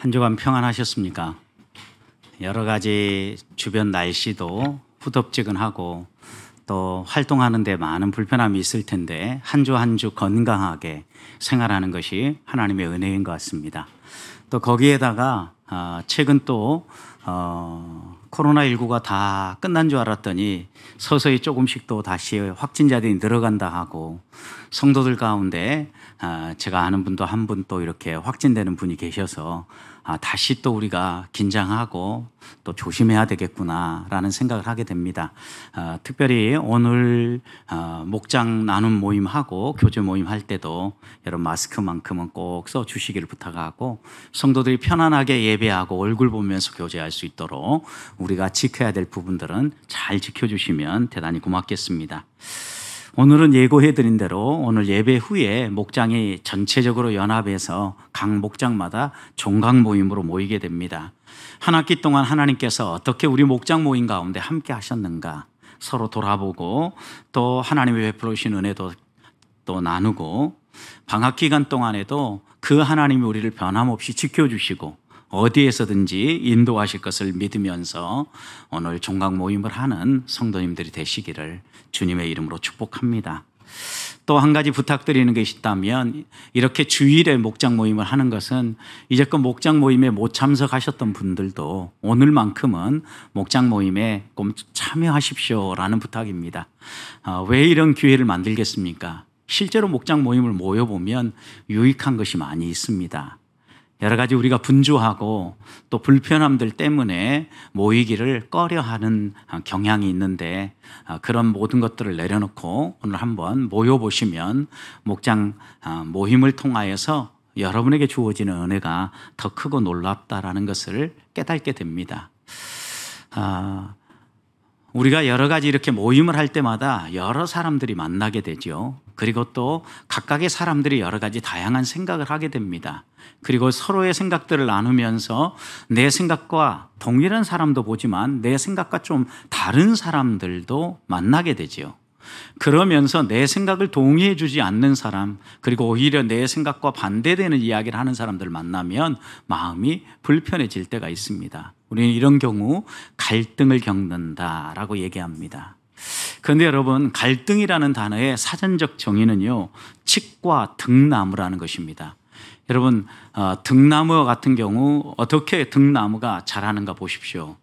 한 주간 평안하셨습니까? 여러 가지 주변 날씨도 후덥지근하고 또 활동하는 데 많은 불편함이 있을 텐데 한 주 한 주 건강하게 생활하는 것이 하나님의 은혜인 것 같습니다. 또 거기에다가 최근 또 코로나19가 다 끝난 줄 알았더니 서서히 조금씩 또 다시 확진자들이 늘어간다 하고 성도들 가운데 제가 아는 분도 한 분 또 이렇게 확진되는 분이 계셔서 다시 또 우리가 긴장하고 또 조심해야 되겠구나라는 생각을 하게 됩니다. 특별히 오늘 목장 나눔 모임하고 교제 모임 할 때도 여러분 마스크만큼은 꼭 써주시기를 부탁하고 성도들이 편안하게 예배하고 얼굴 보면서 교제할 수 있도록 우리가 지켜야 될 부분들은 잘 지켜주시면 대단히 고맙겠습니다. 오늘은 예고해드린 대로 오늘 예배 후에 목장이 전체적으로 연합해서 각 목장마다 종각 모임으로 모이게 됩니다. 한 학기 동안 하나님께서 어떻게 우리 목장 모임 가운데 함께 하셨는가 서로 돌아보고 또 하나님의 베풀어 주신 은혜도 또 나누고 방학 기간 동안에도 그 하나님이 우리를 변함없이 지켜주시고 어디에서든지 인도하실 것을 믿으면서 오늘 종각 모임을 하는 성도님들이 되시기를 주님의 이름으로 축복합니다. 또 한 가지 부탁드리는 것이 있다면 이렇게 주일에 목장 모임을 하는 것은 이제껏 목장 모임에 못 참석하셨던 분들도 오늘만큼은 목장 모임에 꼭 참여하십시오라는 부탁입니다. 왜 이런 기회를 만들겠습니까? 실제로 목장 모임을 모여보면 유익한 것이 많이 있습니다. 여러 가지 우리가 분주하고 또 불편함들 때문에 모이기를 꺼려하는 경향이 있는데 그런 모든 것들을 내려놓고 오늘 한번 모여보시면 목장 모임을 통하여서 여러분에게 주어지는 은혜가 더 크고 놀랍다라는 것을 깨닫게 됩니다. 우리가 여러 가지 이렇게 모임을 할 때마다 여러 사람들이 만나게 되죠. 그리고 또 각각의 사람들이 여러 가지 다양한 생각을 하게 됩니다. 그리고 서로의 생각들을 나누면서 내 생각과 동일한 사람도 보지만 내 생각과 좀 다른 사람들도 만나게 되죠. 그러면서 내 생각을 동의해 주지 않는 사람 그리고 오히려 내 생각과 반대되는 이야기를 하는 사람들을 만나면 마음이 불편해질 때가 있습니다. 우리는 이런 경우 갈등을 겪는다라고 얘기합니다. 그런데 여러분 갈등이라는 단어의 사전적 정의는요 칡과 등나무라는 것입니다. 여러분 등나무 같은 경우 어떻게 등나무가 자라는가 보십시오.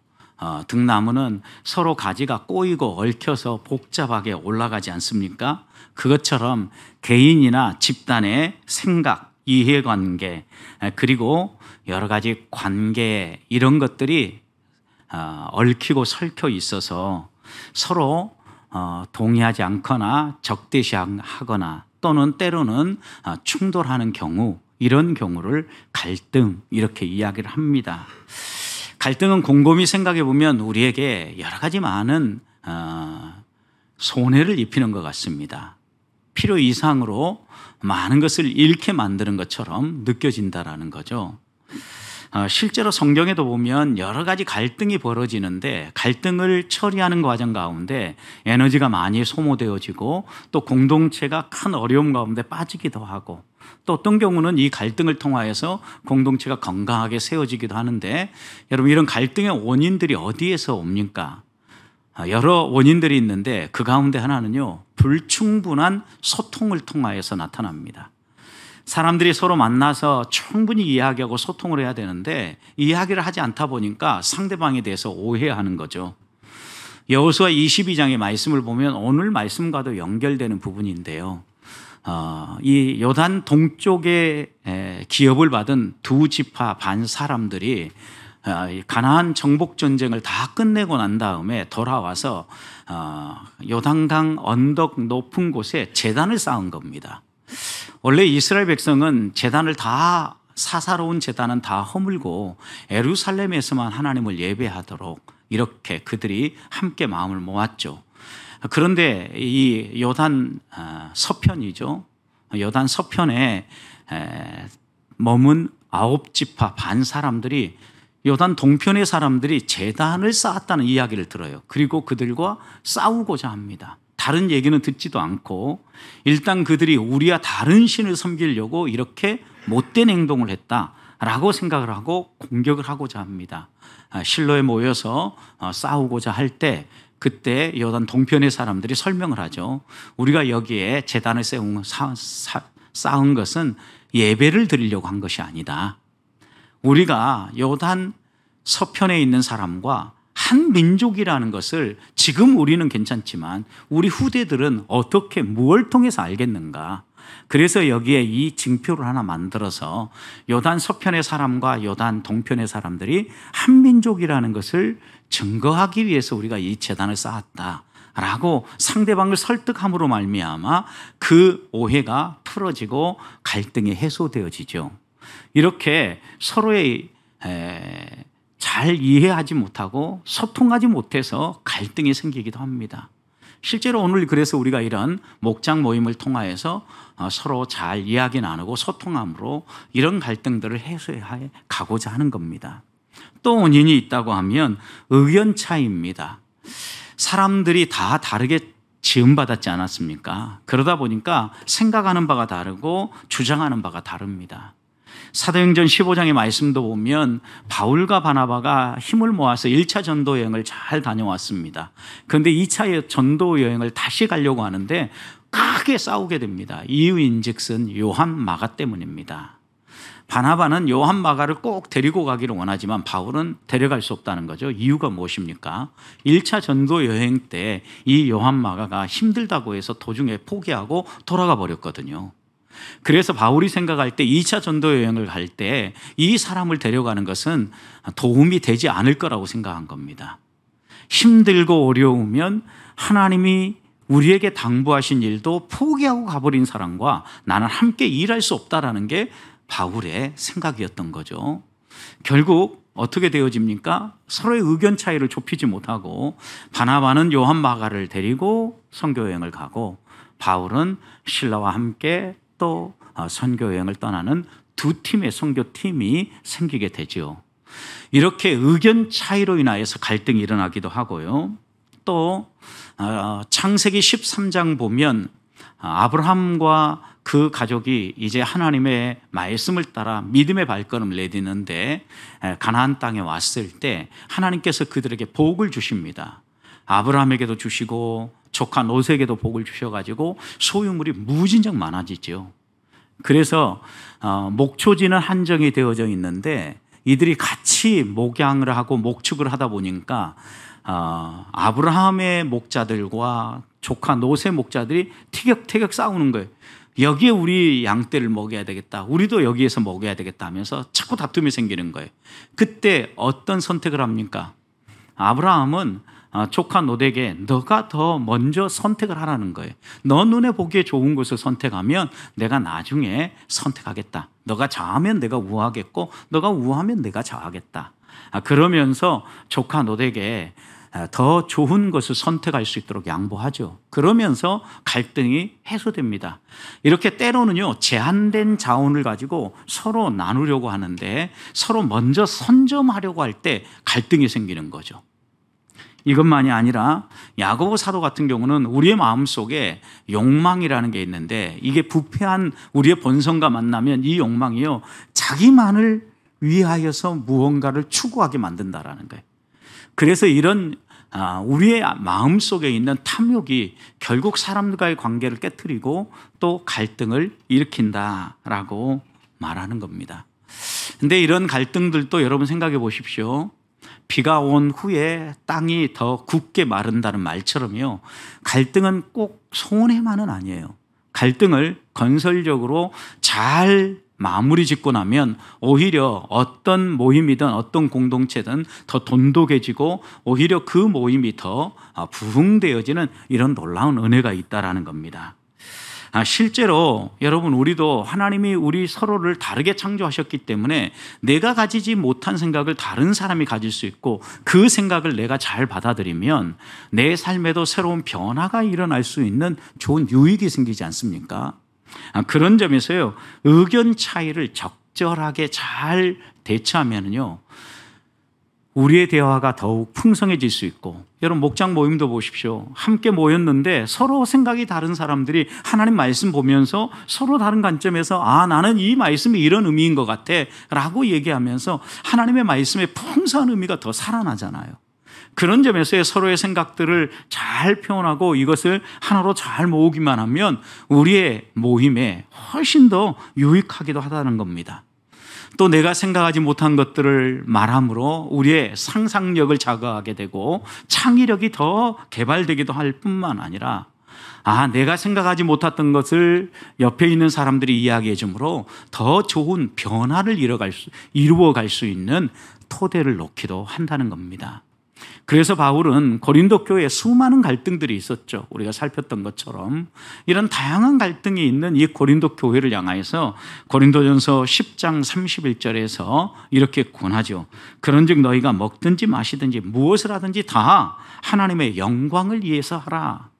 등나무는 서로 가지가 꼬이고 얽혀서 복잡하게 올라가지 않습니까? 그것처럼 개인이나 집단의 생각, 이해관계 그리고 여러 가지 관계 이런 것들이 얽히고 설켜 있어서 서로 동의하지 않거나 적대시하거나 또는 때로는 충돌하는 경우 이런 경우를 갈등 이렇게 이야기를 합니다. 갈등은 곰곰이 생각해 보면 우리에게 여러 가지 많은 손해를 입히는 것 같습니다. 필요 이상으로 많은 것을 잃게 만드는 것처럼 느껴진다라는 거죠. 실제로 성경에도 보면 여러 가지 갈등이 벌어지는데 갈등을 처리하는 과정 가운데 에너지가 많이 소모되어지고 또 공동체가 큰 어려움 가운데 빠지기도 하고 또 어떤 경우는 이 갈등을 통하여서 공동체가 건강하게 세워지기도 하는데 여러분 이런 갈등의 원인들이 어디에서 옵니까? 여러 원인들이 있는데 그 가운데 하나는요 불충분한 소통을 통하여서 나타납니다. 사람들이 서로 만나서 충분히 이야기하고 소통을 해야 되는데 이야기를 하지 않다 보니까 상대방에 대해서 오해하는 거죠. 여호수아 22장의 말씀을 보면 오늘 말씀과도 연결되는 부분인데요. 이 요단 동쪽에 기업을 받은 두 지파 반 사람들이 가나안 정복 전쟁을 다 끝내고 난 다음에 돌아와서 요단강 언덕 높은 곳에 제단을 쌓은 겁니다. 원래 이스라엘 백성은 제단을 다 사사로운 제단은 다 허물고 예루살렘에서만 하나님을 예배하도록 이렇게 그들이 함께 마음을 모았죠. 그런데 이 요단 서편이죠. 요단 서편에 머문 9지파 반 사람들이 요단 동편의 사람들이 제단을 쌓았다는 이야기를 들어요. 그리고 그들과 싸우고자 합니다. 다른 얘기는 듣지도 않고 일단 그들이 우리와 다른 신을 섬기려고 이렇게 못된 행동을 했다. 라고 생각을 하고 공격을 하고자 합니다. 실로에 모여서 싸우고자 할 때 그때 요단 동편의 사람들이 설명을 하죠. 우리가 여기에 제단을 쌓은 것은 예배를 드리려고 한 것이 아니다. 우리가 요단 서편에 있는 사람과 한 민족이라는 것을 지금 우리는 괜찮지만 우리 후대들은 어떻게 무엇을 통해서 알겠는가. 그래서 여기에 이 징표를 하나 만들어서 요단 서편의 사람과 요단 동편의 사람들이 한 민족이라는 것을 증거하기 위해서 우리가 이 제단을 쌓았다라고 상대방을 설득함으로 말미암아 그 오해가 풀어지고 갈등이 해소되어지죠. 이렇게 서로의 잘 이해하지 못하고 소통하지 못해서 갈등이 생기기도 합니다. 실제로 오늘 그래서 우리가 이런 목장 모임을 통하여서 서로 잘 이야기 나누고 소통함으로 이런 갈등들을 해소해 가고자 하는 겁니다. 또 원인이 있다고 하면 의견 차이입니다. 사람들이 다 다르게 지음받았지 않았습니까? 그러다 보니까 생각하는 바가 다르고 주장하는 바가 다릅니다. 사도행전 15장의 말씀도 보면 바울과 바나바가 힘을 모아서 1차 전도 여행을 잘 다녀왔습니다. 그런데 2차 전도 여행을 다시 가려고 하는데 크게 싸우게 됩니다. 이유인즉슨 요한 마가 때문입니다. 바나바는 요한 마가를 꼭 데리고 가기를 원하지만 바울은 데려갈 수 없다는 거죠. 이유가 무엇입니까? 1차 전도 여행 때 이 요한 마가가 힘들다고 해서 도중에 포기하고 돌아가 버렸거든요. 그래서 바울이 생각할 때 2차 전도 여행을 갈 때 이 사람을 데려가는 것은 도움이 되지 않을 거라고 생각한 겁니다. 힘들고 어려우면 하나님이 우리에게 당부하신 일도 포기하고 가버린 사람과 나는 함께 일할 수 없다라는 게 바울의 생각이었던 거죠. 결국 어떻게 되어집니까? 서로의 의견 차이를 좁히지 못하고 바나바는 요한 마가를 데리고 선교 여행을 가고 바울은 실라와 함께 또 선교 여행을 떠나는 두 팀의 선교팀이 생기게 되죠. 이렇게 의견 차이로 인하여서 갈등이 일어나기도 하고요. 또 창세기 13장 보면 아브라함과 그 가족이 이제 하나님의 말씀을 따라 믿음의 발걸음을 내딛는데 가나안 땅에 왔을 때 하나님께서 그들에게 복을 주십니다. 아브라함에게도 주시고 조카 롯에게도 복을 주셔가지고 소유물이 무진장 많아지죠. 그래서 목초지는 한정이 되어져 있는데 이들이 같이 목양을 하고 목축을 하다 보니까 아브라함의 목자들과 조카 롯의 목자들이 티격태격 싸우는 거예요. 여기에 우리 양떼를 먹여야 되겠다. 우리도 여기에서 먹여야 되겠다 하면서 자꾸 다툼이 생기는 거예요. 그때 어떤 선택을 합니까? 아브라함은 조카 롯에게 너가 더 먼저 선택을 하라는 거예요. 너 눈에 보기에 좋은 것을 선택하면 내가 나중에 선택하겠다. 너가 좌하면 내가 우하겠고 너가 우하면 내가 좌하겠다. 그러면서 조카 롯에게 더 좋은 것을 선택할 수 있도록 양보하죠. 그러면서 갈등이 해소됩니다. 이렇게 때로는요, 제한된 자원을 가지고 서로 나누려고 하는데 서로 먼저 선점하려고 할 때 갈등이 생기는 거죠. 이것만이 아니라 야고보 사도 같은 경우는 우리의 마음속에 욕망이라는 게 있는데 이게 부패한 우리의 본성과 만나면 이 욕망이요, 자기만을 위하여서 무언가를 추구하게 만든다라는 거예요. 그래서 이런 우리의 마음속에 있는 탐욕이 결국 사람들과의 관계를 깨트리고 또 갈등을 일으킨다라고 말하는 겁니다. 근데 이런 갈등들도 여러분 생각해 보십시오. 비가 온 후에 땅이 더 굳게 마른다는 말처럼요, 갈등은 꼭 손해만은 아니에요. 갈등을 건설적으로 잘 마무리 짓고 나면 오히려 어떤 모임이든 어떤 공동체든 더 돈독해지고 오히려 그 모임이 더 부흥되어지는 이런 놀라운 은혜가 있다라는 겁니다. 실제로 여러분, 우리도 하나님이 우리 서로를 다르게 창조하셨기 때문에 내가 가지지 못한 생각을 다른 사람이 가질 수 있고 그 생각을 내가 잘 받아들이면 내 삶에도 새로운 변화가 일어날 수 있는 좋은 유익이 생기지 않습니까? 그런 점에서요, 의견 차이를 적절하게 잘 대처하면요, 우리의 대화가 더욱 풍성해질 수 있고, 여러분 목장 모임도 보십시오. 함께 모였는데 서로 생각이 다른 사람들이 하나님 말씀 보면서 서로 다른 관점에서 나는 이 말씀이 이런 의미인 것 같아 라고 얘기하면서 하나님의 말씀의 풍성한 의미가 더 살아나잖아요. 그런 점에서 서로의 생각들을 잘 표현하고 이것을 하나로 잘 모으기만 하면 우리의 모임에 훨씬 더 유익하기도 하다는 겁니다. 또 내가 생각하지 못한 것들을 말함으로 우리의 상상력을 자극하게 되고 창의력이 더 개발되기도 할 뿐만 아니라 내가 생각하지 못했던 것을 옆에 있는 사람들이 이야기해 주므로 더 좋은 변화를 이루어갈 수 있는 토대를 놓기도 한다는 겁니다. 그래서 바울은 고린도 교회에 수많은 갈등들이 있었죠. 우리가 살폈던 것처럼 이런 다양한 갈등이 있는 이 고린도 교회를 향해서 고린도전서 10장 31절에서 이렇게 권하죠. 그런즉 너희가 먹든지 마시든지 무엇을 하든지 다 하나님의 영광을 위해서 하라.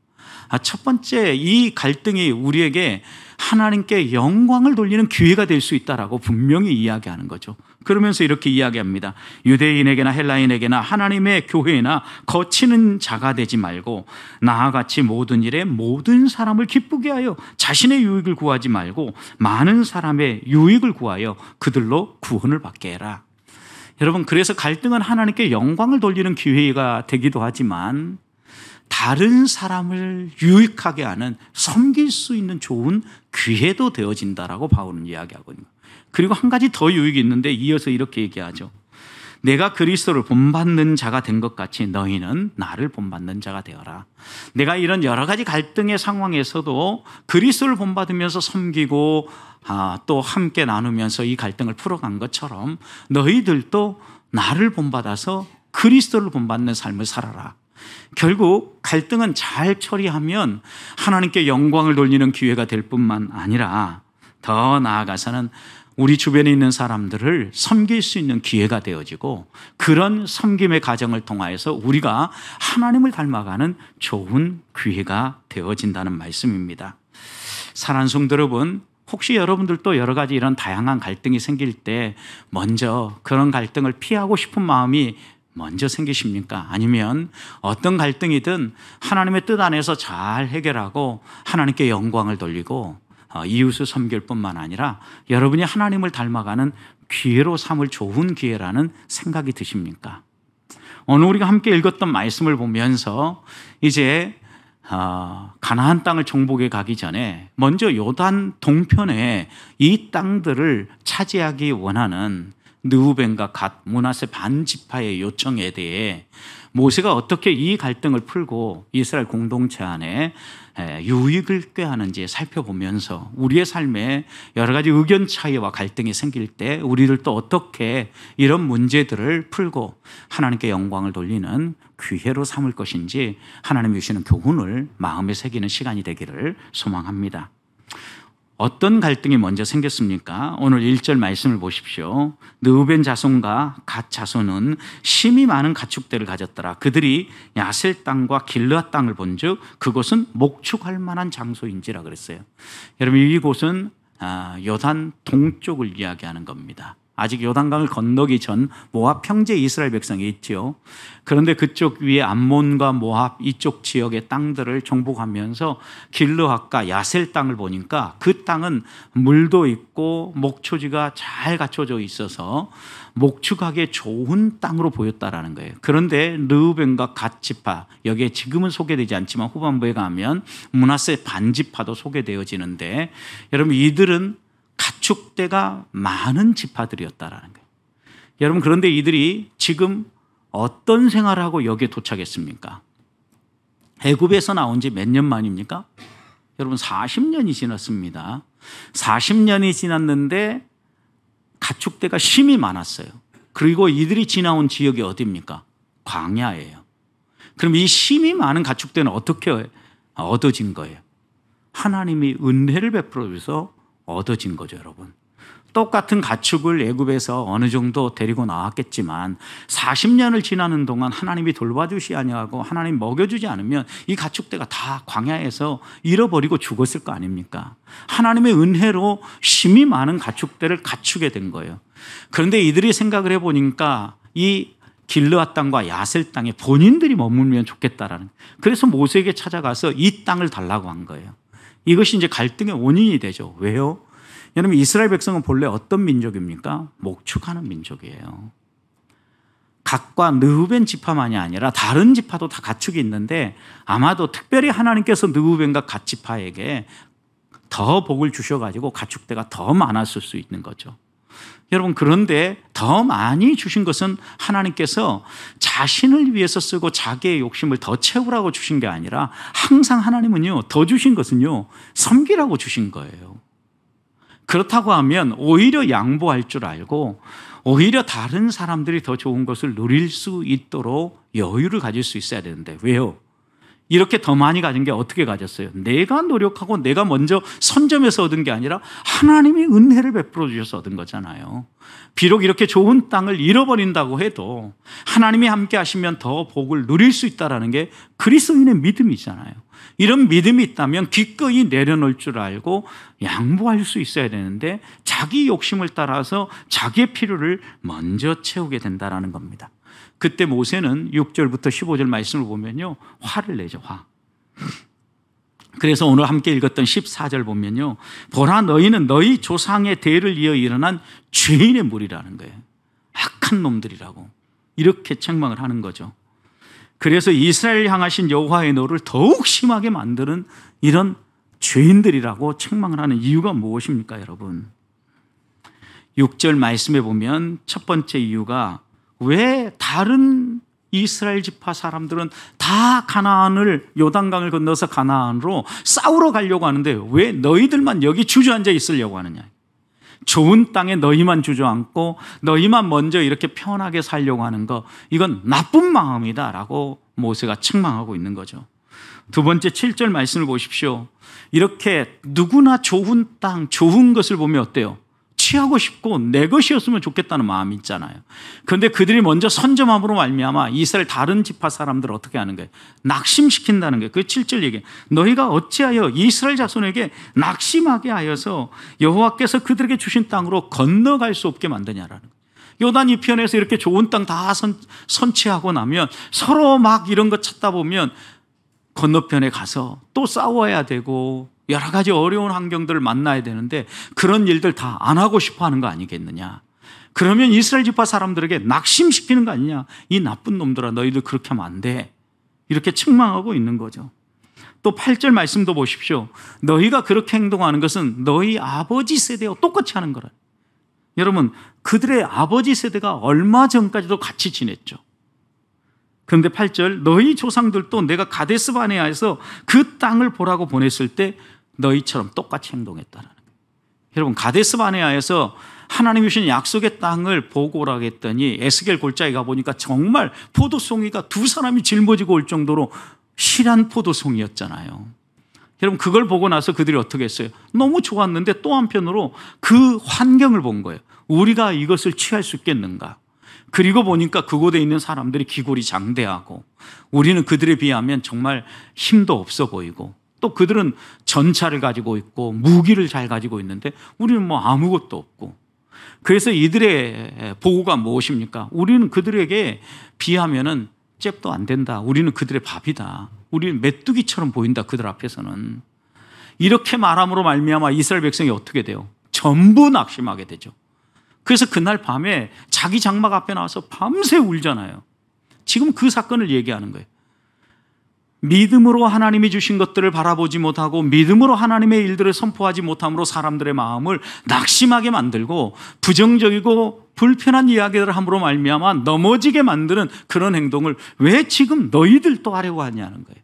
첫 번째, 이 갈등이 우리에게 하나님께 영광을 돌리는 기회가 될 수 있다라고 분명히 이야기하는 거죠. 그러면서 이렇게 이야기합니다. 유대인에게나 헬라인에게나 하나님의 교회나 거치는 자가 되지 말고 나와 같이 모든 일에 모든 사람을 기쁘게 하여 자신의 유익을 구하지 말고 많은 사람의 유익을 구하여 그들로 구원을 받게 해라. 여러분, 그래서 갈등은 하나님께 영광을 돌리는 기회가 되기도 하지만 다른 사람을 유익하게 하는, 섬길 수 있는 좋은 기회도 되어진다라고 바울은 이야기하거든요. 그리고 한 가지 더 유익이 있는데 이어서 이렇게 얘기하죠. 내가 그리스도를 본받는 자가 된 것 같이 너희는 나를 본받는 자가 되어라. 내가 이런 여러 가지 갈등의 상황에서도 그리스도를 본받으면서 섬기고 또 함께 나누면서 이 갈등을 풀어간 것처럼 너희들도 나를 본받아서 그리스도를 본받는 삶을 살아라. 결국 갈등은 잘 처리하면 하나님께 영광을 돌리는 기회가 될 뿐만 아니라 더 나아가서는 우리 주변에 있는 사람들을 섬길 수 있는 기회가 되어지고 그런 섬김의 과정을 통하여서 우리가 하나님을 닮아가는 좋은 기회가 되어진다는 말씀입니다. 사랑하는 성도 여러분, 혹시 여러분들도 여러 가지 이런 다양한 갈등이 생길 때 먼저 그런 갈등을 피하고 싶은 마음이 먼저 생기십니까? 아니면 어떤 갈등이든 하나님의 뜻 안에서 잘 해결하고 하나님께 영광을 돌리고 이웃을 섬길 뿐만 아니라 여러분이 하나님을 닮아가는 기회로 삼을 좋은 기회라는 생각이 드십니까? 오늘 우리가 함께 읽었던 말씀을 보면서 이제 가나안 땅을 정복해 가기 전에 먼저 요단 동편에 이 땅들을 차지하기 원하는 르우벤과 갓, 므낫세 반지파의 요청에 대해 모세가 어떻게 이 갈등을 풀고 이스라엘 공동체 안에 유익을 꾀하는지 살펴보면서 우리의 삶에 여러 가지 의견 차이와 갈등이 생길 때 우리들도 어떻게 이런 문제들을 풀고 하나님께 영광을 돌리는 기회로 삼을 것인지 하나님이 주시는 교훈을 마음에 새기는 시간이 되기를 소망합니다. 어떤 갈등이 먼저 생겼습니까? 오늘 1절 말씀을 보십시오. 르우벤 자손과 갓 자손은 심이 많은 가축대를 가졌더라. 그들이 야셀 땅과 길르앗 땅을 본즉 그곳은 목축할 만한 장소인지라 그랬어요. 여러분, 이곳은 요단 동쪽을 이야기하는 겁니다. 아직 요단강을 건너기 전 모압 평지에 이스라엘 백성이 있죠. 그런데 그쪽 위에 암몬과 모압 이쪽 지역의 땅들을 정복하면서 길르앗과 야셀 땅을 보니까 그 땅은 물도 있고 목초지가 잘 갖춰져 있어서 목축하기에 좋은 땅으로 보였다라는 거예요. 그런데 르우벤과 갓 지파, 여기에 지금은 소개되지 않지만 후반부에 가면 므낫세 반지파도 소개되어지는데 여러분, 이들은 가축대가 많은 지파들이었다라는 거예요. 여러분, 그런데 이들이 지금 어떤 생활을 하고 여기에 도착했습니까? 애굽에서 나온 지 몇 년 만입니까? 여러분, 40년이 지났습니다. 40년이 지났는데 가축대가 심이 많았어요. 그리고 이들이 지나온 지역이 어디입니까? 광야예요. 그럼 이 심이 많은 가축대는 어떻게 얻어진 거예요? 하나님이 은혜를 베풀어 줘서 얻어진 거죠, 여러분. 똑같은 가축을 애굽에서 어느 정도 데리고 나왔겠지만 40년을 지나는 동안 하나님이 돌봐주시 아니하고 하나님 먹여주지 않으면 이 가축대가 다 광야에서 잃어버리고 죽었을 거 아닙니까? 하나님의 은혜로 심이 많은 가축대를 갖추게 된 거예요. 그런데 이들이 생각을 해보니까 이 길르앗 땅과 야셀 땅에 본인들이 머물면 좋겠다라는. 그래서 모세에게 찾아가서 이 땅을 달라고 한 거예요. 이것이 이제 갈등의 원인이 되죠. 왜요? 여러분, 이스라엘 백성은 본래 어떤 민족입니까? 목축하는 민족이에요. 갓과 느후벤 지파만이 아니라 다른 지파도 다 가축이 있는데 아마도 특별히 하나님께서 느후벤과 갓 지파에게 더 복을 주셔가지고 가축대가 더 많았을 수 있는 거죠. 여러분, 그런데 더 많이 주신 것은 하나님께서 자신을 위해서 쓰고 자기의 욕심을 더 채우라고 주신 게 아니라 항상 하나님은요, 더 주신 것은요, 섬기라고 주신 거예요. 그렇다고 하면 오히려 양보할 줄 알고 오히려 다른 사람들이 더 좋은 것을 누릴 수 있도록 여유를 가질 수 있어야 되는데 왜요? 이렇게 더 많이 가진 게 어떻게 가졌어요? 내가 노력하고 내가 먼저 선점해서 얻은 게 아니라 하나님이 은혜를 베풀어 주셔서 얻은 거잖아요. 비록 이렇게 좋은 땅을 잃어버린다고 해도 하나님이 함께 하시면 더 복을 누릴 수 있다는 게 그리스도인의 믿음이잖아요. 이런 믿음이 있다면 기꺼이 내려놓을 줄 알고 양보할 수 있어야 되는데 자기 욕심을 따라서 자기의 필요를 먼저 채우게 된다는 겁니다. 그때 모세는 6절부터 15절 말씀을 보면요, 화를 내죠. 화. 그래서 오늘 함께 읽었던 14절 보면요, 보라, 너희는 너희 조상의 대를 이어 일어난 죄인의 무리라는 거예요. 악한 놈들이라고 이렇게 책망을 하는 거죠. 그래서 이스라엘 향하신 여호와의 노를 더욱 심하게 만드는 이런 죄인들이라고 책망을 하는 이유가 무엇입니까, 여러분? 6절 말씀에 보면 첫 번째 이유가 왜 다른 이스라엘 지파 사람들은 다 가나안을, 요단강을 건너서 가나안으로 싸우러 가려고 하는데 왜 너희들만 여기 주저앉아 있으려고 하느냐? 좋은 땅에 너희만 주저앉고 너희만 먼저 이렇게 편하게 살려고 하는 거, 이건 나쁜 마음이다라고 모세가 책망하고 있는 거죠. 두 번째 7절 말씀을 보십시오. 이렇게 누구나 좋은 땅, 좋은 것을 보면 어때요? 취하고 싶고 내 것이었으면 좋겠다는 마음이 있잖아요. 그런데 그들이 먼저 선점함으로 말미암아 이스라엘 다른 지파 사람들을 어떻게 하는 거예요? 낙심시킨다는 거예요. 그 7절 얘기. 너희가 어찌하여 이스라엘 자손에게 낙심하게 하여서 여호와께서 그들에게 주신 땅으로 건너갈 수 없게 만드냐라는 거예요. 요단 이편에서 이렇게 좋은 땅 다 선취하고 나면 서로 막 이런 거 찾다 보면 건너편에 가서 또 싸워야 되고 여러 가지 어려운 환경들을 만나야 되는데 그런 일들 다 안 하고 싶어 하는 거 아니겠느냐. 그러면 이스라엘 지파 사람들에게 낙심시키는 거 아니냐. 이 나쁜 놈들아, 너희들 그렇게 하면 안 돼. 이렇게 책망하고 있는 거죠. 또 8절 말씀도 보십시오. 너희가 그렇게 행동하는 것은 너희 아버지 세대와 똑같이 하는 거라. 여러분, 그들의 아버지 세대가 얼마 전까지도 같이 지냈죠. 그런데 8절, 너희 조상들도 내가 가데스 바네아에서 그 땅을 보라고 보냈을 때 너희처럼 똑같이 행동했다는 거예요. 여러분, 가데스 바네아에서 하나님이 주신 약속의 땅을 보고 오라고 했더니 에스겔 골짜기 가보니까 정말 포도송이가 두 사람이 짊어지고 올 정도로 실한 포도송이였잖아요. 여러분, 그걸 보고 나서 그들이 어떻게 했어요? 너무 좋았는데 또 한편으로 그 환경을 본 거예요. 우리가 이것을 취할 수 있겠는가? 그리고 보니까 그곳에 있는 사람들이 기골이 장대하고 우리는 그들에 비하면 정말 힘도 없어 보이고 또 그들은 전차를 가지고 있고 무기를 잘 가지고 있는데 우리는 뭐 아무것도 없고, 그래서 이들의 보고가 무엇입니까? 우리는 그들에게 비하면은 잽도 안 된다. 우리는 그들의 밥이다. 우리는 메뚜기처럼 보인다. 그들 앞에서는. 이렇게 말함으로 말미암아 이스라엘 백성이 어떻게 돼요? 전부 낙심하게 되죠. 그래서 그날 밤에 자기 장막 앞에 나와서 밤새 울잖아요. 지금 그 사건을 얘기하는 거예요. 믿음으로 하나님이 주신 것들을 바라보지 못하고 믿음으로 하나님의 일들을 선포하지 못함으로 사람들의 마음을 낙심하게 만들고 부정적이고 불편한 이야기를 함으로 말미암아 넘어지게 만드는 그런 행동을 왜 지금 너희들도 하려고 하냐는 거예요.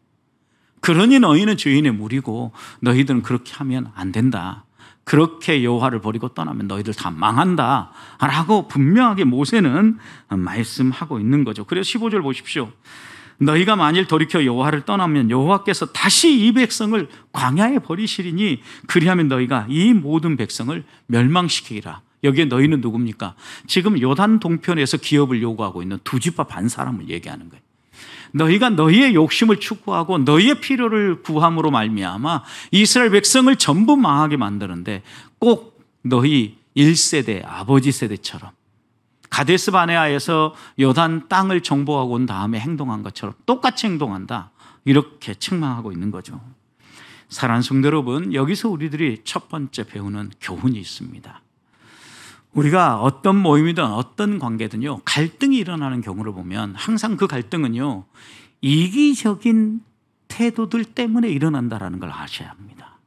그러니 너희는 죄인의 무리고 너희들은 그렇게 하면 안 된다. 그렇게 여호와를 버리고 떠나면 너희들 다 망한다 라고 분명하게 모세는 말씀하고 있는 거죠. 그래서 15절 보십시오. 너희가 만일 돌이켜 여호와를 떠나면 여호와께서 다시 이 백성을 광야에 버리시리니 그리하면 너희가 이 모든 백성을 멸망시키리라. 여기에 너희는 누굽니까? 지금 요단 동편에서 기업을 요구하고 있는 두 지파 반 사람을 얘기하는 거예요. 너희가 너희의 욕심을 추구하고 너희의 필요를 구함으로 말미암아 이스라엘 백성을 전부 망하게 만드는데 꼭 너희 1세대 아버지 세대처럼 가데스 바네아에서 요단 땅을 정복하고 온 다음에 행동한 것처럼 똑같이 행동한다, 이렇게 책망하고 있는 거죠. 사랑하는 성도 여러분, 여기서 우리들이 첫 번째 배우는 교훈이 있습니다. 우리가 어떤 모임이든 어떤 관계든요, 갈등이 일어나는 경우를 보면 항상 그 갈등은요, 이기적인 태도들 때문에 일어난다는 걸 아셔야 합니다.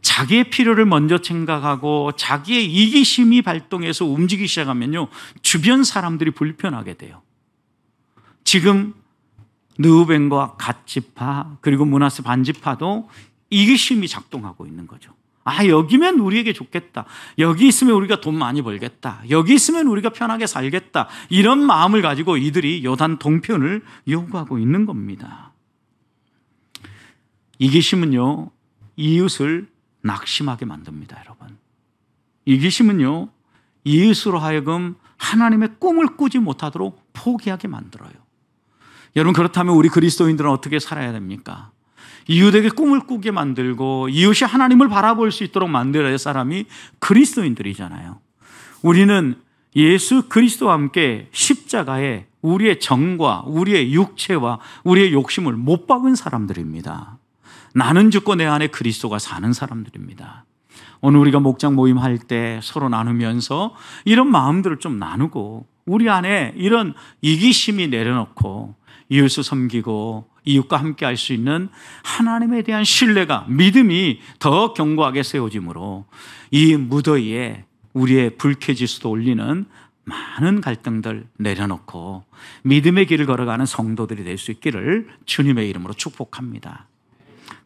자기의 필요를 먼저 생각하고 자기의 이기심이 발동해서 움직이기 시작하면요, 주변 사람들이 불편하게 돼요. 지금 느우벤과 갓지파 그리고 므낫세 반지파도 이기심이 작동하고 있는 거죠. 아, 여기면 우리에게 좋겠다, 여기 있으면 우리가 돈 많이 벌겠다, 여기 있으면 우리가 편하게 살겠다, 이런 마음을 가지고 이들이 요단 동편을 요구하고 있는 겁니다. 이기심은요, 이웃을 낙심하게 만듭니다. 여러분, 이기심은요, 이웃으로 하여금 하나님의 꿈을 꾸지 못하도록 포기하게 만들어요. 여러분, 그렇다면 우리 그리스도인들은 어떻게 살아야 됩니까? 이웃에게 꿈을 꾸게 만들고 이웃이 하나님을 바라볼 수 있도록 만들어야 할 사람이 그리스도인들이잖아요. 우리는 예수 그리스도와 함께 십자가에 우리의 정과 우리의 육체와 우리의 욕심을 못 박은 사람들입니다. 나는 죽고 내 안에 그리스도가 사는 사람들입니다. 오늘 우리가 목장 모임할 때 서로 나누면서 이런 마음들을 좀 나누고, 우리 안에 이런 이기심이 내려놓고 이웃을 섬기고 이웃과 함께 할 수 있는 하나님에 대한 신뢰가, 믿음이 더 견고하게 세워지므로 이 무더위에 우리의 불쾌지수도 올리는 많은 갈등들 내려놓고 믿음의 길을 걸어가는 성도들이 될 수 있기를 주님의 이름으로 축복합니다.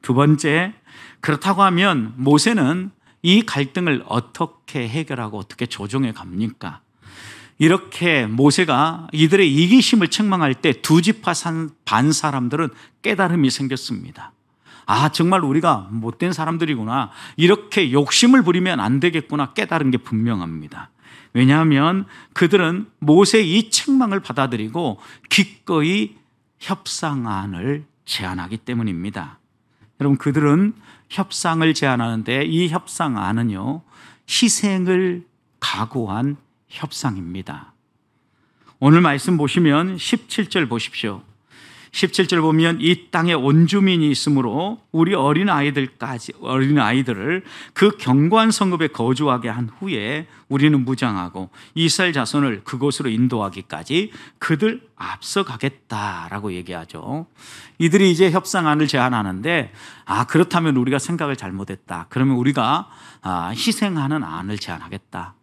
두 번째, 그렇다고 하면 모세는 이 갈등을 어떻게 해결하고 어떻게 조정해 갑니까? 이렇게 모세가 이들의 이기심을 책망할 때 두 지파 반 사람들은 깨달음이 생겼습니다. 아, 정말 우리가 못된 사람들이구나, 이렇게 욕심을 부리면 안 되겠구나 깨달은 게 분명합니다. 왜냐하면 그들은 모세의 이 책망을 받아들이고 기꺼이 협상안을 제안하기 때문입니다. 여러분, 그들은 협상을 제안하는데 이 협상안은요, 희생을 각오한 협상입니다. 오늘 말씀 보시면 17절 보십시오. 17절 보면 이 땅에 원주민이 있으므로 우리 어린아이들을 그 견고한 성읍에 거주하게 한 후에 우리는 무장하고 이스라엘 자손을 그곳으로 인도하기까지 그들 앞서가겠다라고 얘기하죠. 이들이 이제 협상안을 제안하는데, 아, 그렇다면 우리가 생각을 잘못했다, 그러면 우리가 희생하는 안을 제안하겠다.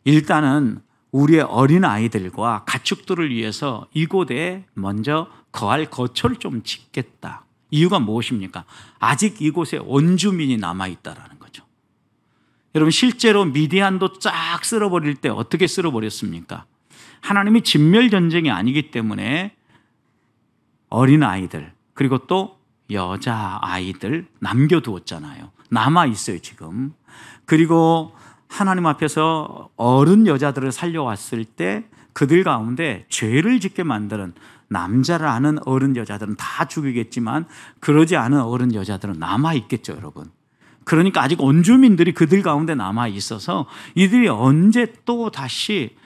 일단은 우리의 어린아이들과 가축들을 위해서 이곳에 먼저 거할 거처를 좀 짓겠다. 이유가 무엇입니까? 아직 이곳에 원주민이 남아있다라는 거죠. 여러분, 실제로 미디안도 쫙 쓸어버릴 때 어떻게 쓸어버렸습니까? 하나님이 진멸전쟁이 아니기 때문에 어린아이들 그리고 또 여자아이들 남겨두었잖아요. 남아있어요 지금. 그리고 하나님 앞에서 어른 여자들을 살려왔을 때 그들 가운데 죄를 짓게 만드는, 남자를 아는 어른 여자들은 다 죽이겠지만 그러지 않은 어른 여자들은 남아있겠죠 여러분. 그러니까 아직 원주민들이 그들 가운데 남아있어서 이들이 언제 또 다시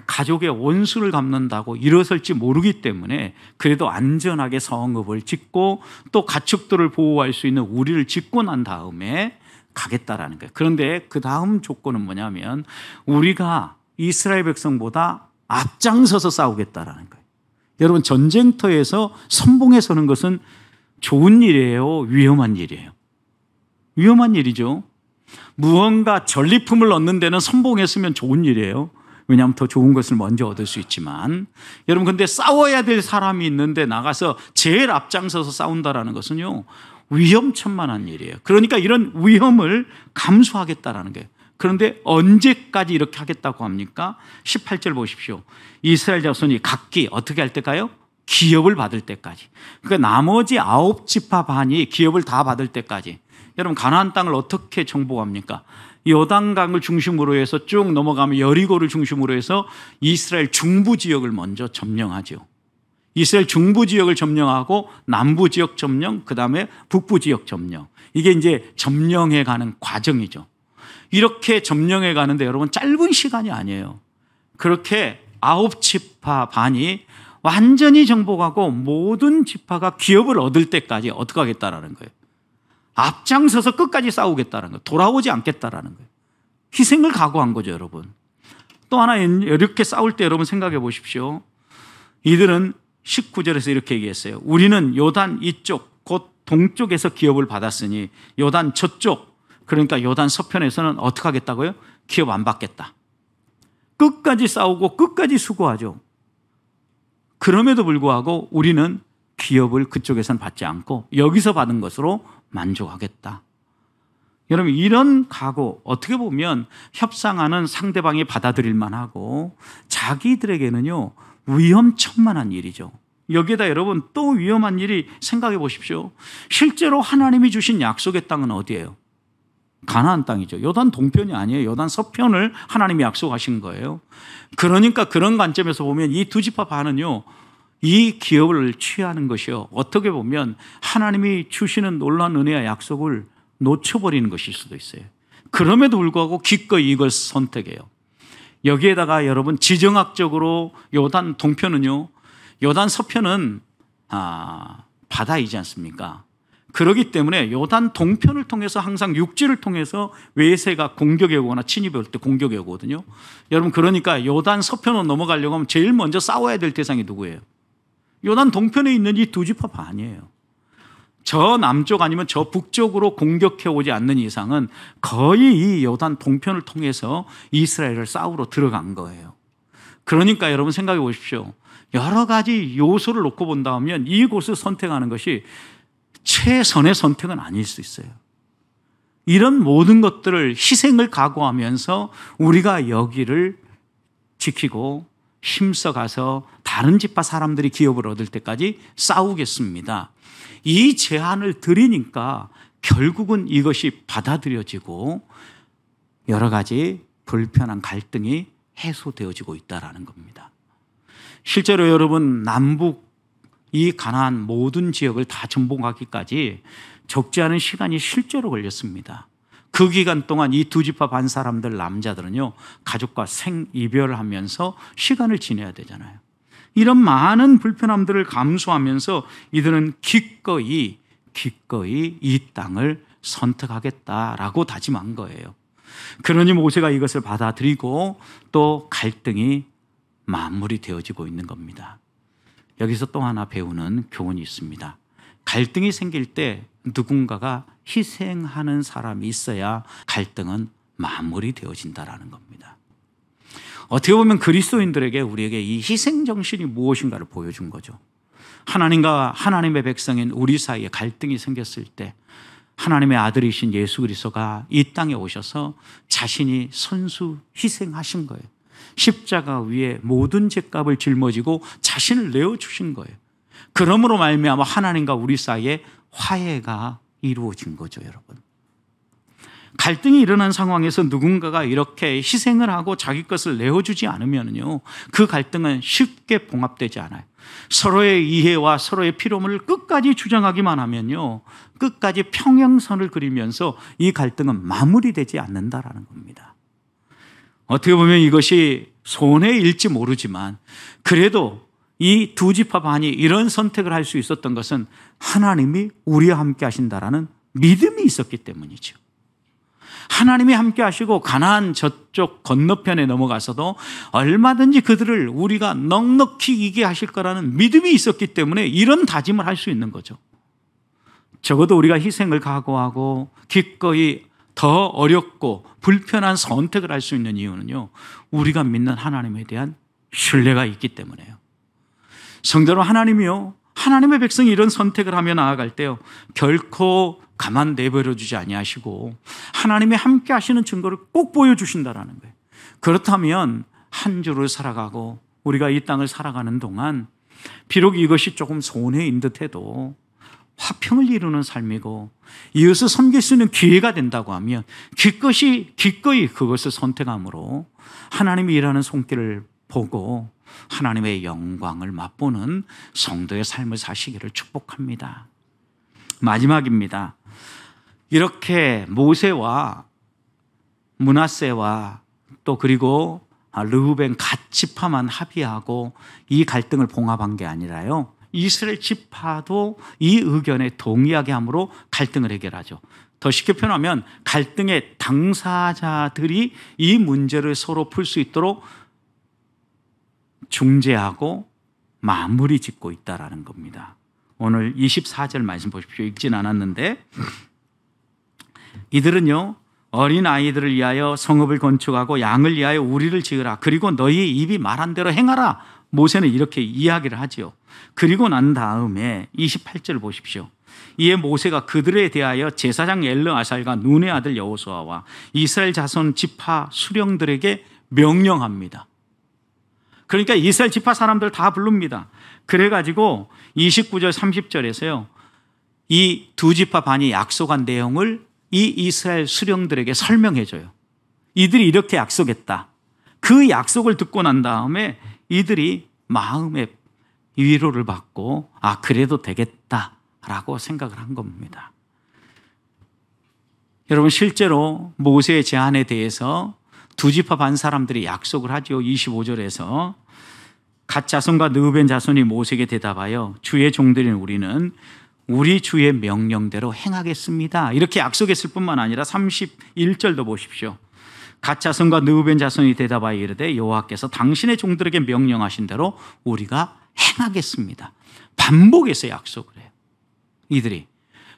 가족의 원수를 갚는다고 일어설지 모르기 때문에 그래도 안전하게 성읍을 짓고 또 가축들을 보호할 수 있는 우리를 짓고 난 다음에 가겠다라는 거예요. 그런데 그 다음 조건은 뭐냐면 우리가 이스라엘 백성보다 앞장서서 싸우겠다라는 거예요. 여러분, 전쟁터에서 선봉에 서는 것은 좋은 일이에요, 위험한 일이에요? 위험한 일이죠. 무언가 전리품을 얻는 데는 선봉에 서면 좋은 일이에요. 왜냐하면 더 좋은 것을 먼저 얻을 수 있지만, 여러분, 근데 싸워야 될 사람이 있는데 나가서 제일 앞장서서 싸운다라는 것은요, 위험천만한 일이에요. 그러니까 이런 위험을 감수하겠다라는 거예요. 그런데 언제까지 이렇게 하겠다고 합니까? 18절 보십시오. 이스라엘 자손이 각기 어떻게 할 때까요? 기업을 받을 때까지. 그러니까 나머지 9지파 반이 기업을 다 받을 때까지. 여러분, 가나안 땅을 어떻게 정복합니까? 요단강을 중심으로 해서 쭉 넘어가면 여리고를 중심으로 해서 이스라엘 중부 지역을 먼저 점령하죠. 이스라엘 중부 지역을 점령하고 남부 지역 점령, 그 다음에 북부 지역 점령. 이게 이제 점령해 가는 과정이죠. 이렇게 점령해 가는데 여러분 짧은 시간이 아니에요. 그렇게 9지파 반이 완전히 정복하고 모든 지파가 기업을 얻을 때까지 어떻게 하겠다라는 거예요. 앞장서서 끝까지 싸우겠다는 거예요. 돌아오지 않겠다라는 거예요. 희생을 각오한 거죠, 여러분. 또 하나 이렇게 싸울 때 여러분 생각해 보십시오. 이들은 19절에서 이렇게 얘기했어요. 우리는 요단 이쪽 곧 동쪽에서 기업을 받았으니 요단 저쪽, 그러니까 요단 서편에서는 어떻게 하겠다고요? 기업 안 받겠다. 끝까지 싸우고 끝까지 수고하죠. 그럼에도 불구하고 우리는 기업을 그쪽에서는 받지 않고 여기서 받은 것으로 만족하겠다. 여러분, 이런 각오, 어떻게 보면 협상하는 상대방이 받아들일 만하고 자기들에게는요 위험천만한 일이죠. 여기에다 여러분 또 위험한 일이 생각해 보십시오. 실제로 하나님이 주신 약속의 땅은 어디예요? 가나안 땅이죠. 요단 동편이 아니에요. 요단 서편을 하나님이 약속하신 거예요. 그러니까 그런 관점에서 보면 이 두 지파 반은요, 이 기업을 취하는 것이요, 어떻게 보면 하나님이 주시는 놀라운 은혜와 약속을 놓쳐버리는 것일 수도 있어요. 그럼에도 불구하고 기꺼이 이걸 선택해요. 여기에다가 여러분 지정학적으로 요단 동편은요, 요단 서편은 바다이지 않습니까? 그렇기 때문에 요단 동편을 통해서 항상 육지를 통해서 외세가 공격해 오거나 침입해 올 때 공격해 오거든요. 여러분, 그러니까 요단 서편으로 넘어가려고 하면 제일 먼저 싸워야 될 대상이 누구예요? 요단 동편에 있는 이 두 지파 반이에요. 저 남쪽 아니면 저 북쪽으로 공격해 오지 않는 이상은 거의 이 요단 동편을 통해서 이스라엘을 싸우러 들어간 거예요. 그러니까 여러분 생각해 보십시오. 여러 가지 요소를 놓고 본다면 이곳을 선택하는 것이 최선의 선택은 아닐 수 있어요. 이런 모든 것들을 희생을 각오하면서 우리가 여기를 지키고 힘써가서 다른 지파 사람들이 기업을 얻을 때까지 싸우겠습니다. 이 제안을 드리니까 결국은 이것이 받아들여지고 여러 가지 불편한 갈등이 해소되어지고 있다는 겁니다. 실제로 여러분, 남북 이 가나안 모든 지역을 다 정복하기까지 적지 않은 시간이 실제로 걸렸습니다. 그 기간 동안 이 두 지파 반 사람들 남자들은요, 가족과 생이별을 하면서 시간을 지내야 되잖아요. 이런 많은 불편함들을 감수하면서 이들은 기꺼이 이 땅을 선택하겠다라고 다짐한 거예요. 그러니 모세가 이것을 받아들이고 또 갈등이 마무리되어지고 있는 겁니다. 여기서 또 하나 배우는 교훈이 있습니다. 갈등이 생길 때 누군가가 희생하는 사람이 있어야 갈등은 마무리되어진다라는 겁니다. 어떻게 보면 그리스도인들에게, 우리에게 이 희생 정신이 무엇인가를 보여준 거죠. 하나님과 하나님의 백성인 우리 사이에 갈등이 생겼을 때 하나님의 아들이신 예수 그리스도가 이 땅에 오셔서 자신이 선수 희생하신 거예요. 십자가 위에 모든 죄값을 짊어지고 자신을 내어주신 거예요. 그러므로 말미암아 하나님과 우리 사이에 화해가 이루어진 거죠, 여러분. 갈등이 일어난 상황에서 누군가가 이렇게 희생을 하고 자기 것을 내어주지 않으면요, 그 갈등은 쉽게 봉합되지 않아요. 서로의 이해와 서로의 필요를 끝까지 주장하기만 하면요, 끝까지 평행선을 그리면서 이 갈등은 마무리되지 않는다라는 겁니다. 어떻게 보면 이것이 손해일지 모르지만 그래도 이 두 지파 반이 이런 선택을 할 수 있었던 것은 하나님이 우리와 함께 하신다라는 믿음이 있었기 때문이죠. 하나님이 함께 하시고 가나안 저쪽 건너편에 넘어가서도 얼마든지 그들을 우리가 넉넉히 이기게 하실 거라는 믿음이 있었기 때문에 이런 다짐을 할 수 있는 거죠. 적어도 우리가 희생을 각오하고 기꺼이 더 어렵고 불편한 선택을 할 수 있는 이유는요, 우리가 믿는 하나님에 대한 신뢰가 있기 때문에요. 성대로 하나님이요, 하나님의 백성이 이런 선택을 하며 나아갈 때요, 결코 가만 내버려 두지 아니하시고 하나님이 함께 하시는 증거를 꼭 보여주신다라는 거예요. 그렇다면 한 주를 살아가고 우리가 이 땅을 살아가는 동안 비록 이것이 조금 손해인 듯해도 화평을 이루는 삶이고 이것을 섬길 수 있는 기회가 된다고 하면 기꺼이 그것을 선택함으로 하나님이 일하는 손길을 보고 하나님의 영광을 맛보는 성도의 삶을 사시기를 축복합니다. 마지막입니다. 이렇게 모세와 므낫세와 또 그리고 르우벤 갓 지파만 합의하고 이 갈등을 봉합한 게 아니라요, 이스라엘 지파도 이 의견에 동의하게 함으로 갈등을 해결하죠. 더 쉽게 표현하면 갈등의 당사자들이 이 문제를 서로 풀 수 있도록 중재하고 마무리 짓고 있다라는 겁니다. 오늘 24절 말씀 보십시오. 읽진 않았는데, 이들은요, 어린 아이들을 위하여 성읍을 건축하고 양을 위하여 우리를 지으라. 그리고 너희 입이 말한 대로 행하라. 모세는 이렇게 이야기를 하죠. 그리고 난 다음에 28절 보십시오. 이에 모세가 그들에 대하여 제사장 엘르아살과 눈의 아들 여호수아와 이스라엘 자손 지파 수령들에게 명령합니다. 그러니까 이스라엘 지파 사람들 다 부릅니다. 그래가지고 29절 30절에서요, 이 두 지파 반이 약속한 내용을 이 이스라엘 수령들에게 설명해줘요. 이들이 이렇게 약속했다. 그 약속을 듣고 난 다음에 이들이 마음의 위로를 받고 그래도 되겠다라고 생각을 한 겁니다. 여러분, 실제로 모세의 제안에 대해서 두 지파 반 사람들이 약속을 하죠. 25절에서 갓 자손과 르우벤 자손이 모세에게 대답하여 주의 종들인 우리는 우리 주의 명령대로 행하겠습니다. 이렇게 약속했을 뿐만 아니라 31절도 보십시오. 갓 자손과 르우벤 자손이 대답하여 이르되 여호와께서 당신의 종들에게 명령하신 대로 우리가 행하겠습니다. 반복해서 약속을 해요, 이들이.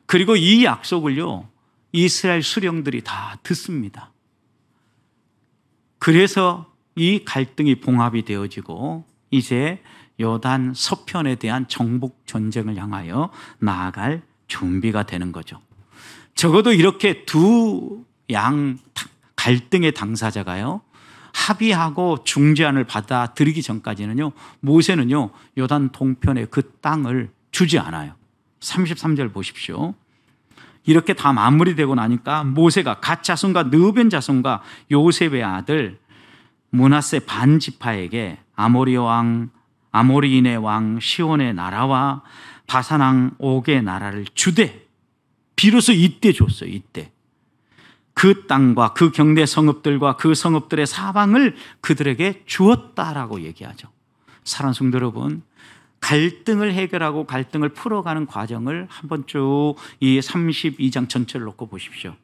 그리고 이 약속을요, 이스라엘 수령들이 다 듣습니다. 그래서 이 갈등이 봉합이 되어지고 이제 요단 서편에 대한 정복 전쟁을 향하여 나아갈 준비가 되는 거죠. 적어도 이렇게 두 양 갈등의 당사자가요, 합의하고 중재안을 받아들이기 전까지는요, 모세는요, 요단 동편의 그 땅을 주지 않아요. 33절 보십시오. 이렇게 다 마무리되고 나니까 모세가 갓 자손과 르우벤 자손과 요셉의 아들 므낫세 반 지파에게 아모리인의 왕 시온의 나라와 바산 왕 옥의 나라를 주되, 비로소 이때 줬어요. 이때 그 땅과 그 경내 성읍들과 그 성읍들의 사방을 그들에게 주었다라고 얘기하죠. 사랑하는 성도 여러분, 갈등을 해결하고 갈등을 풀어가는 과정을 한번 쭉 이 32장 전체를 놓고 보십시오.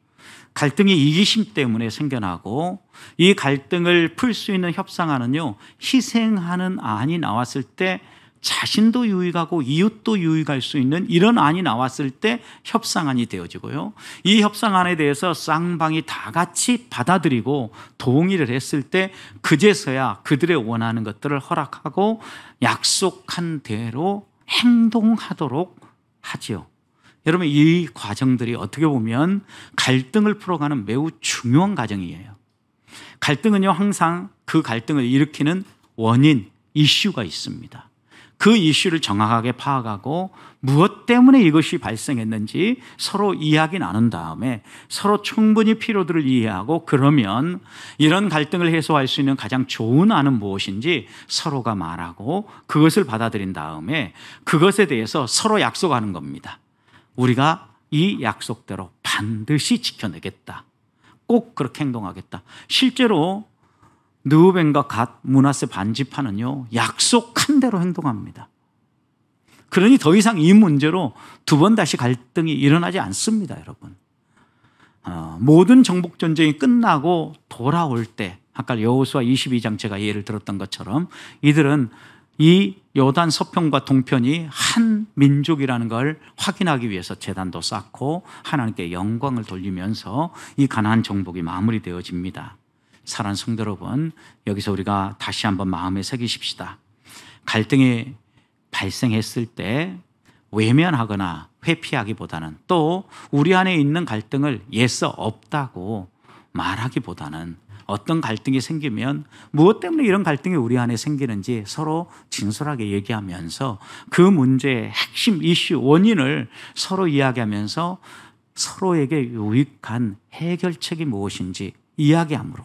갈등이 이기심 때문에 생겨나고, 이 갈등을 풀 수 있는 협상안은요, 희생하는 안이 나왔을 때 자신도 유익하고 이웃도 유익할 수 있는 이런 안이 나왔을 때 협상안이 되어지고요, 이 협상안에 대해서 쌍방이 다 같이 받아들이고 동의를 했을 때 그제서야 그들의 원하는 것들을 허락하고 약속한 대로 행동하도록 하지요. 여러분, 이 과정들이 어떻게 보면 갈등을 풀어가는 매우 중요한 과정이에요. 갈등은요, 항상 그 갈등을 일으키는 원인, 이슈가 있습니다. 그 이슈를 정확하게 파악하고 무엇 때문에 이것이 발생했는지 서로 이야기 나눈 다음에 서로 충분히 필요들을 이해하고, 그러면 이런 갈등을 해소할 수 있는 가장 좋은 안은 무엇인지 서로가 말하고 그것을 받아들인 다음에 그것에 대해서 서로 약속하는 겁니다. 우리가 이 약속대로 반드시 지켜내겠다. 꼭 그렇게 행동하겠다. 실제로 르우벤과 갓, 므낫세 반지파는요, 약속한 대로 행동합니다. 그러니 더 이상 이 문제로 두 번 다시 갈등이 일어나지 않습니다, 여러분. 모든 정복 전쟁이 끝나고 돌아올 때, 아까 여호수아 22장 제가 예를 들었던 것처럼 이들은 이 요단 서편과 동편이 한 민족이라는 걸 확인하기 위해서 제단도 쌓고 하나님께 영광을 돌리면서 이 가나안 정복이 마무리되어집니다. 사랑하는 성도 여러분, 여기서 우리가 다시 한번 마음에 새기십시다. 갈등이 발생했을 때 외면하거나 회피하기보다는, 또 우리 안에 있는 갈등을 예서 없다고 말하기보다는, 어떤 갈등이 생기면 무엇 때문에 이런 갈등이 우리 안에 생기는지 서로 진솔하게 얘기하면서 그 문제의 핵심 이슈, 원인을 서로 이야기하면서 서로에게 유익한 해결책이 무엇인지 이야기함으로,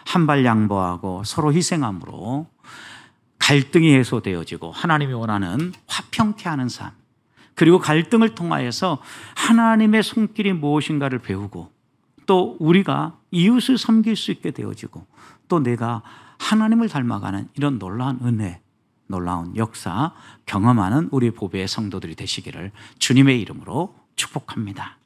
한발 양보하고 서로 희생함으로 갈등이 해소되어지고 하나님이 원하는 화평케 하는 삶, 그리고 갈등을 통하여서 하나님의 손길이 무엇인가를 배우고 또 우리가 이웃을 섬길 수 있게 되어지고 또 내가 하나님을 닮아가는 이런 놀라운 은혜, 놀라운 역사 경험하는 우리 보배의 성도들이 되시기를 주님의 이름으로 축복합니다.